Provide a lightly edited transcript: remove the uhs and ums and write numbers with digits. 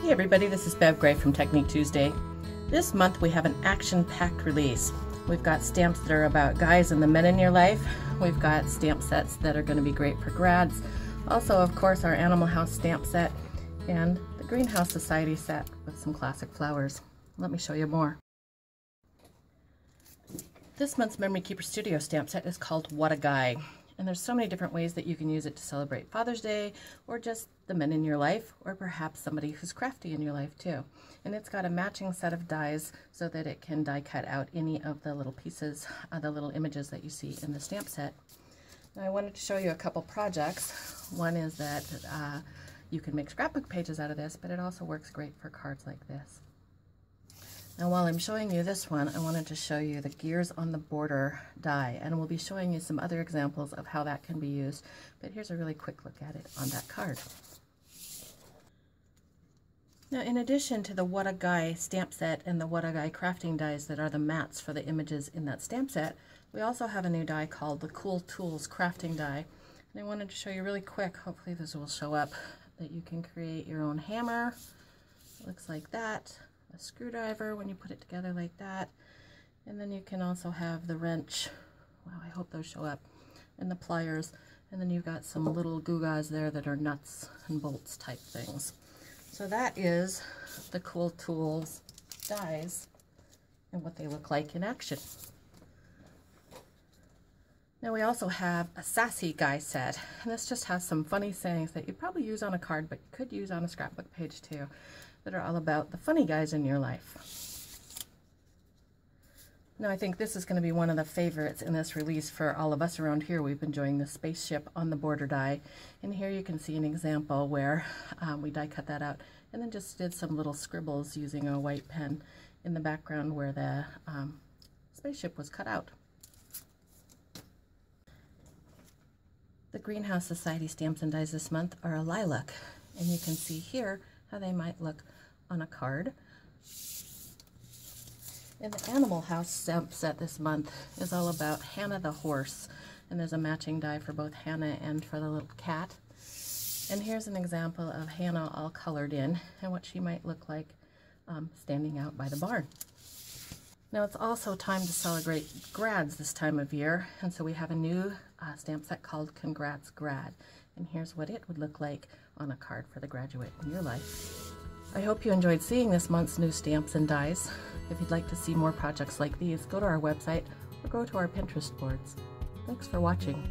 Hey everybody, this is Bev Gray from Technique Tuesday. This month we have an action-packed release. We've got stamps that are about guys and the men in your life. We've got stamp sets that are going to be great for grads. Also, of course, our Animal House stamp set and the Greenhouse Society set with some classic flowers. Let me show you more. This month's Memory Keeper Studio stamp set is called What a Guy. And there's so many different ways that you can use it to celebrate Father's Day, or just the men in your life, or perhaps somebody who's crafty in your life too. And it's got a matching set of dies so that it can die cut out any of the little pieces, the little images that you see in the stamp set. Now I wanted to show you a couple projects. One is that you can make scrapbook pages out of this, but it also works great for cards like this. Now while I'm showing you this one, I wanted to show you the Gears on the Border die, and we'll be showing you some other examples of how that can be used, but here's a really quick look at it on that card. Now in addition to the What a Guy stamp set and the What a Guy crafting dies that are the mats for the images in that stamp set, we also have a new die called the Cool Tools crafting die, and I wanted to show you really quick, hopefully this will show up, that you can create your own hammer. It looks like that. A screwdriver when you put it together like that, and then you can also have the wrench, wow, I hope those show up, and the pliers, and then you've got some little gewgaws there that are nuts and bolts type things. So that is the Cool Tools dies and what they look like in action. Now we also have a Sassy guy set, and this just has some funny sayings that you probably use on a card but could use on a scrapbook page too, that are all about the funny guys in your life. Now I think this is going to be one of the favorites in this release for all of us around here. We've been enjoying the Spaceship on the Border die, and here you can see an example where we die cut that out and then just did some little scribbles using a white pen in the background where the spaceship was cut out. The Greenhouse Society stamps and dies this month are a lilac, and you can see here how they might look on a card. And the Animal House stamp set this month is all about Hanna the horse, and there's a matching die for both Hanna and for the little cat. And here's an example of Hanna all colored in and what she might look like standing out by the barn. Now it's also time to celebrate grads this time of year, and so we have a new stamp set called Congrats Grad, and here's what it would look like on a card for the graduate in your life. I hope you enjoyed seeing this month's new stamps and dies. If you'd like to see more projects like these, go to our website or go to our Pinterest boards. Thanks for watching.